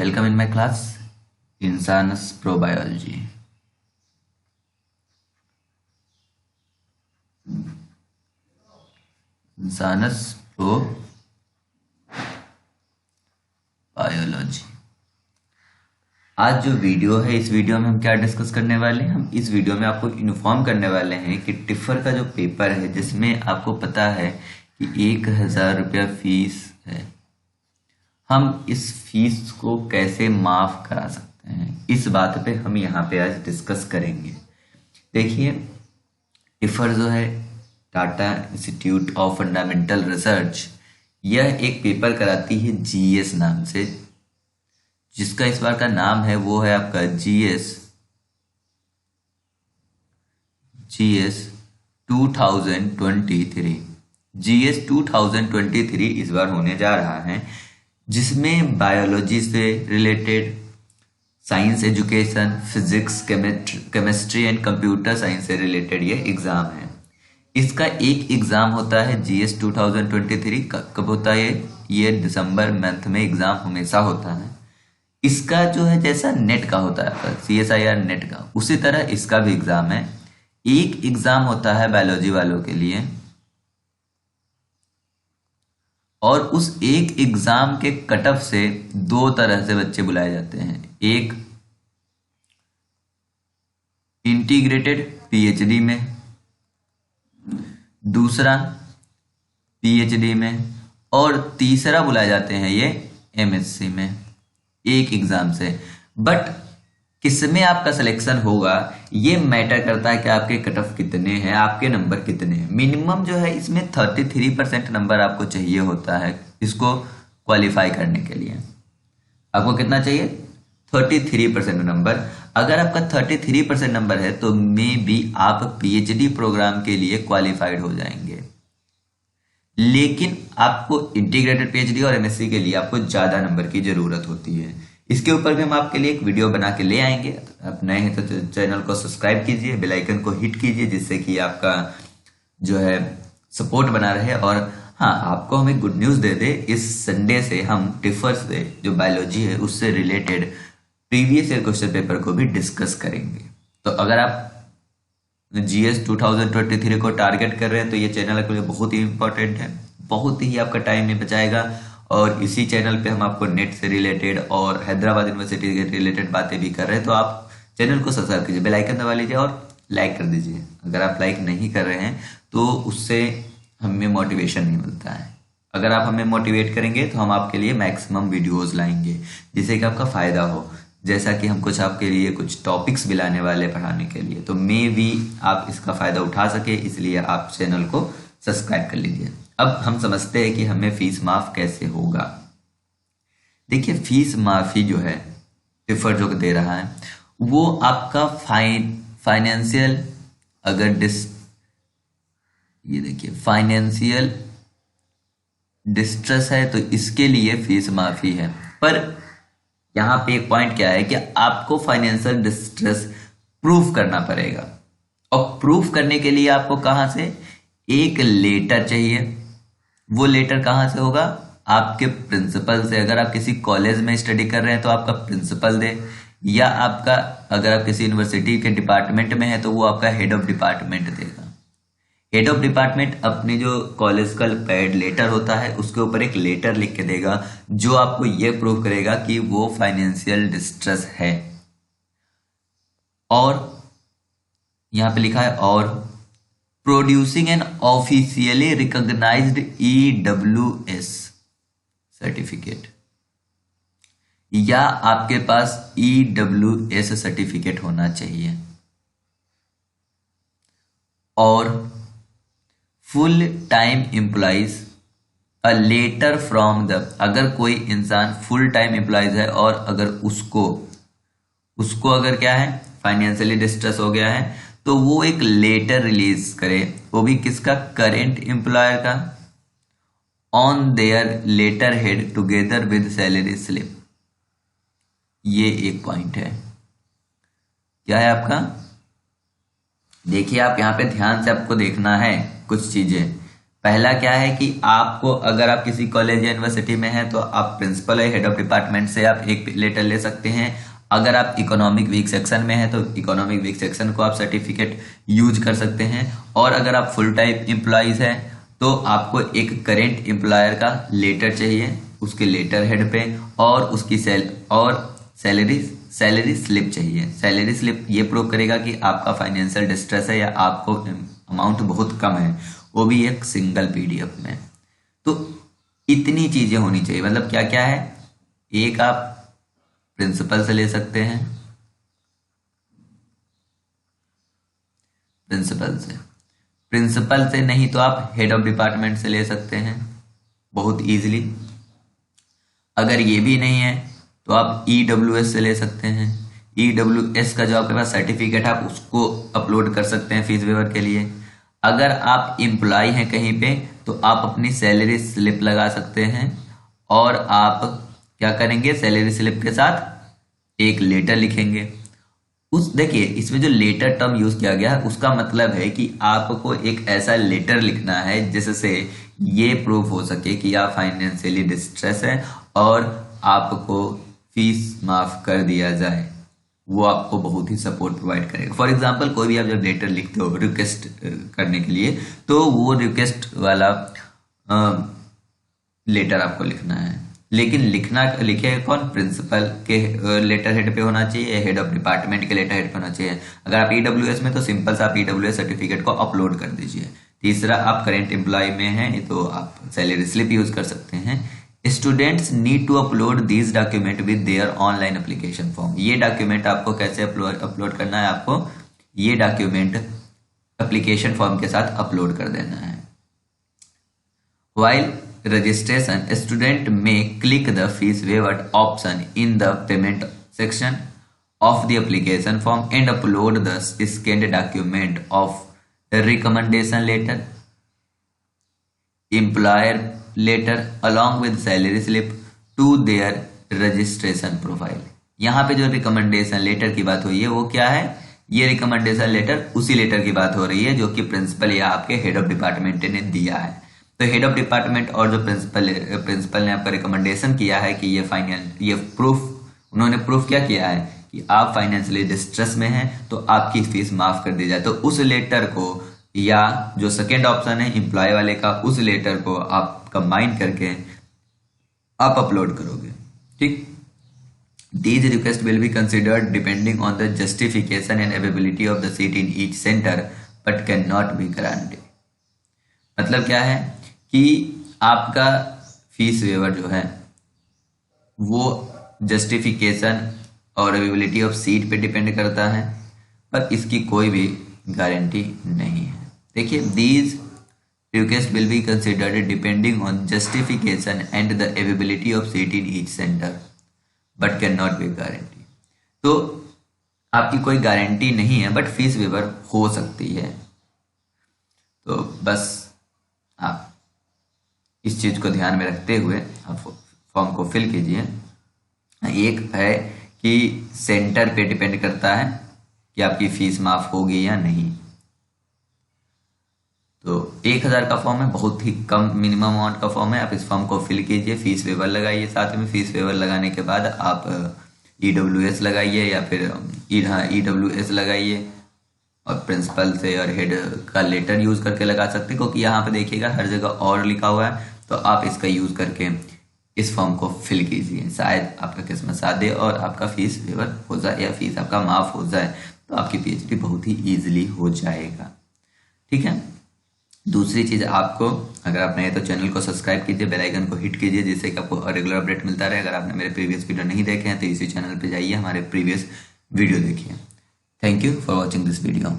Welcome in my class, Insanus Probiology. Insanus Probiology. आज जो video है, इस वीडियो में हम क्या डिस्कस करने वाले हैं? हम इस वीडियो में आपको इन्फॉर्म करने वाले हैं कि टिफर का जो पेपर है, जिसमें आपको पता है कि 1000 रुपया फीस है, हम इस फीस को कैसे माफ करा सकते हैं, इस बात पे हम यहाँ पे आज डिस्कस करेंगे। देखिए, टिफर जो है, Tata institute of fundamental research, यह एक पेपर कराती है जीएस नाम से, जिसका इस बार का नाम है वो है आपका जीएस 2023। जीएस 2023 इस बार होने जा रहा है, जिसमें बायोलॉजी से related, science education, physics, chemistry and computer science से रिलेटेड ये एग्जाम है। इसका एक एग्जाम होता है जीएस 2023। कब होता है ये दिसंबर मंथ में एग्जाम हमेशा होता है। इसका जो है, जैसा नेट का होता है आपका CSIR नेट का, उसी तरह इसका भी एग्जाम है। एक एग्जाम होता है बायोलॉजी वालों के लिए, और उस एक एग्जाम के कट ऑफ से दो तरह से बच्चे बुलाए जाते हैं। एक इंटीग्रेटेड पीएचडी में, दूसरा पीएचडी में, और तीसरा बुलाए जाते हैं ये एमएससी में, एक एग्जाम से। बट किसमें आपका सिलेक्शन होगा ये मैटर करता है कि आपके कट ऑफ कितने हैं, आपके नंबर कितने हैं। मिनिमम जो है इसमें 33% नंबर आपको चाहिए होता है इसको क्वालिफाई करने के लिए। आपको कितना चाहिए? 33% नंबर। अगर आपका 33% नंबर है तो मे बी आप पीएचडी प्रोग्राम के लिए क्वालिफाइड हो जाएंगे। लेकिन आपको इंटीग्रेटेड पीएचडी और एमएससी के लिए आपको ज्यादा नंबर की जरूरत होती है। इसके ऊपर भी हम आपके लिए एक वीडियो बना के ले आएंगे। आप नए हैं तो चैनल को सब्सक्राइब कीजिए, बेल आइकन को हिट कीजिए, जिससे कि आपका जो है सपोर्ट बना रहे। और हाँ, आपको हम एक गुड न्यूज दे दे, इस संडे से हम टिफर से जो बायोलॉजी है उससे related previous year question paper को भी डिस्कस करेंगे। तो अगर आप जीएस 2023 को टारगेट कर रहे हैं तो ये चैनल आपके लिए बहुत ही इंपॉर्टेंट है, बहुत ही आपका टाइम में बचाएगा। और इसी चैनल पे हम आपको नेट से रिलेटेड और हैदराबाद यूनिवर्सिटी के रिलेटेड बातें भी कर रहे हैं। तो आप चैनल को सब्सक्राइब कीजिए, बेल आइकन दबा लीजिए और लाइक कर दीजिए। अगर आप लाइक नहीं कर रहे हैं तो उससे हमें मोटिवेशन नहीं मिलता है। अगर आप हमें मोटिवेट करेंगे तो हम आपके लिए मैक्सिमम वीडियोज लाएंगे जिससे कि आपका फायदा हो। जैसा कि हम कुछ आपके लिए कुछ टॉपिक्स भी लाने वाले पढ़ाने के लिए, तो मे भी आप इसका फायदा उठा सके, इसलिए आप चैनल को सब्सक्राइब कर लीजिए। अब हम समझते हैं कि हमें फीस माफ कैसे होगा। देखिए, फीस माफी जो है टिफर जो दे रहा है वो आपका फाइनेंशियल, अगर ये देखिए फाइनेंशियल डिस्ट्रेस है तो इसके लिए फीस माफी है। पर यहाँ पे एक पॉइंट क्या है कि आपको फाइनेंशियल डिस्ट्रेस प्रूफ करना पड़ेगा, और प्रूफ करने के लिए आपको कहाँ से एक लेटर चाहिए। वो लेटर कहाँ से होगा? आपके प्रिंसिपल से। अगर आप किसी कॉलेज में स्टडी कर रहे हैं तो आपका प्रिंसिपल दे, या आपका अगर आप किसी यूनिवर्सिटी के डिपार्टमेंट में है तो वो आपका हेड ऑफ डिपार्टमेंट देगा। हेड ऑफ डिपार्टमेंट अपने जो कॉलेज का पैड लेटर होता है उसके ऊपर एक लेटर लिख के देगा जो आपको ये प्रूव करेगा कि वो फाइनेंशियल डिस्ट्रेस है। और यहां पे लिखा है, और producing an officially recognised EWS certificate, या आपके पास EWS सर्टिफिकेट होना चाहिए। और full time employees, a letter from the, अगर कोई इंसान फुल टाइम एम्प्लॉइज है और अगर उसको अगर क्या है, फाइनेंशियली डिस्ट्रेस हो गया है, तो वो एक लेटर रिलीज करे, वो भी किसका? करेंट एम्प्लॉयर का, on their letter head together with salary slip. ये एक पॉइंट है। क्या है आपका? देखिए, आप यहां पे ध्यान से आपको देखना है कुछ चीजें। पहला क्या है कि आपको, अगर आप किसी कॉलेज या यूनिवर्सिटी में हैं तो आप प्रिंसिपल या हेड ऑफ डिपार्टमेंट से आप एक लेटर ले सकते हैं। अगर आप इकोनॉमिक वीक सेक्शन में हैं तो इकोनॉमिक वीक सेक्शन को आप सर्टिफिकेट यूज कर सकते हैं। और अगर आप फुल टाइम एम्प्लॉइज हैं तो आपको एक करेंट एम्प्लॉयर का लेटर चाहिए, उसके लेटर हेड पे, और उसकी सैलरी स्लिप चाहिए। सैलरी स्लिप ये प्रूव करेगा कि आपका फाइनेंशियल डिस्ट्रेस है या आपको अमाउंट बहुत कम है, वो भी एक सिंगल पीडीएफ में। तो इतनी चीजें होनी चाहिए। मतलब क्या क्या है, एक आप प्रिंसिपल से ले सकते हैं, प्रिंसिपल से नहीं तो आप हेड ऑफ डिपार्टमेंट से ले सकते हैं बहुत इजीली। अगर ये भी नहीं है तो आप ईडब्ल्यूएस से ले सकते हैं। ईडब्ल्यूएस का जो आपके पास सर्टिफिकेट है आप उसको अपलोड कर सकते हैं फीस वेवर के लिए। अगर आप एम्प्लॉय हैं कहीं पे तो आप अपनी सैलरी स्लिप लगा सकते हैं, और आप क्या करेंगे, सैलरी स्लिप के साथ एक लेटर लिखेंगे। देखिए इसमें जो लेटर टर्म यूज किया गया है उसका मतलब है कि आपको एक ऐसा लेटर लिखना है जिससे ये प्रूफ हो सके कि आप फाइनेंशियली डिस्ट्रेस है और आपको फीस माफ कर दिया जाए। वो आपको बहुत ही सपोर्ट प्रोवाइड करेगा। फॉर एग्जाम्पल कोई भी आप जब लेटर लिखते हो रिक्वेस्ट करने के लिए, तो वो रिक्वेस्ट वाला लेटर आपको लिखना है, लेकिन लिखे कौन, प्रिंसिपल के लेटर हेड पे होना चाहिए, हेड ऑफ डिपार्टमेंट के लेटर हेड पे होना चाहिए। अगर आप ईडब्ल्यूएस में तो सिंपल सा आप ईडब्ल्यूएस सर्टिफिकेट को अपलोड कर दीजिए। तीसरा, आप करेंट एम्प्लॉय में हैं तो आप सैलरी स्लिप यूज कर सकते हैं। Students need to upload this document with their online application form. ये डॉक्यूमेंट आपको कैसे अपलोड करना है, आपको ये डॉक्यूमेंट एप्लीकेशन फॉर्म के साथ अपलोड कर देना है। While registration, student may click the fees waiver option in the payment section of the application form and upload the scanned document of recommendation letter, employer letter along with salary slip to their registration profile। यहाँ पे जो recommendation letter की बात हुई है वो क्या है, ये रिकमेंडेशन लेटर उसी लेटर की बात हो रही है जो कि प्रिंसिपल या आपके हेड ऑफ डिपार्टमेंट ने दिया है। तो हेड ऑफ डिपार्टमेंट और जो प्रिंसिपल ने आपका रिकमेंडेशन किया है कि ये प्रूफ, उन्होंने प्रूफ क्या किया है कि आप फाइनेंशियली डिस्ट्रेस में हैं तो आपकी फीस माफ कर दी जाए। तो उस लेटर को, या जो सेकेंड ऑप्शन है एम्प्लॉय वाले का, उस लेटर को आप कंबाइन करके आप अपलोड करोगे। ठीक, These requests will be considered depending on the justification and availability of the seat in each center, but cannot be guaranteed। मतलब क्या है कि आपका फीस वेवर जो है वो जस्टिफिकेशन और अवेलेबिलिटी ऑफ सीट पे डिपेंड करता है, पर इसकी कोई भी गारंटी नहीं है। देखिए, these request will be considered depending on justification and the availability of seat in each centre but can not be guarantee. तो आपकी कोई गारंटी नहीं है बट फीस वेवर हो सकती है। तो बस आप इस चीज को ध्यान में रखते हुए आप फॉर्म को फिल कीजिए। एक है कि सेंटर पे डिपेंड करता है कि आपकी फीस माफ होगी या नहीं। तो 1000 का फॉर्म है, बहुत ही कम मिनिमम अमाउंट का फॉर्म है। आप इस फॉर्म को फिल कीजिए, फीस वेवर लगाइए, साथ में फीस वेवर लगाने के बाद आप ईडब्ल्यूएस लगाइए या फिर ईडब्ल्यूएस लगाइए, और प्रिंसिपल से और हेड का लेटर यूज करके लगा सकते हैं, क्योंकि यहाँ पे देखिएगा हर जगह और लिखा हुआ है। तो आप इसका यूज करके इस फॉर्म को फिल कीजिए, शायद आपका किस्मत साथ दे और आपका फीस वेवर हो जाए या फीस आपका माफ हो जाए, तो आपकी पीएचडी बहुत ही ईजिली हो जाएगा। ठीक है। दूसरी चीज, आपको अगर आप नए तो चैनल को सब्सक्राइब कीजिए, बेल आइकन को हिट कीजिए, जिससे कि आपको रेगुलर अपडेट मिलता रहे। अगर आपने मेरे प्रीवियस वीडियो नहीं देखे हैं तो इसी चैनल पे जाइए, हमारे प्रीवियस वीडियो देखिए। Thank you for watching this video.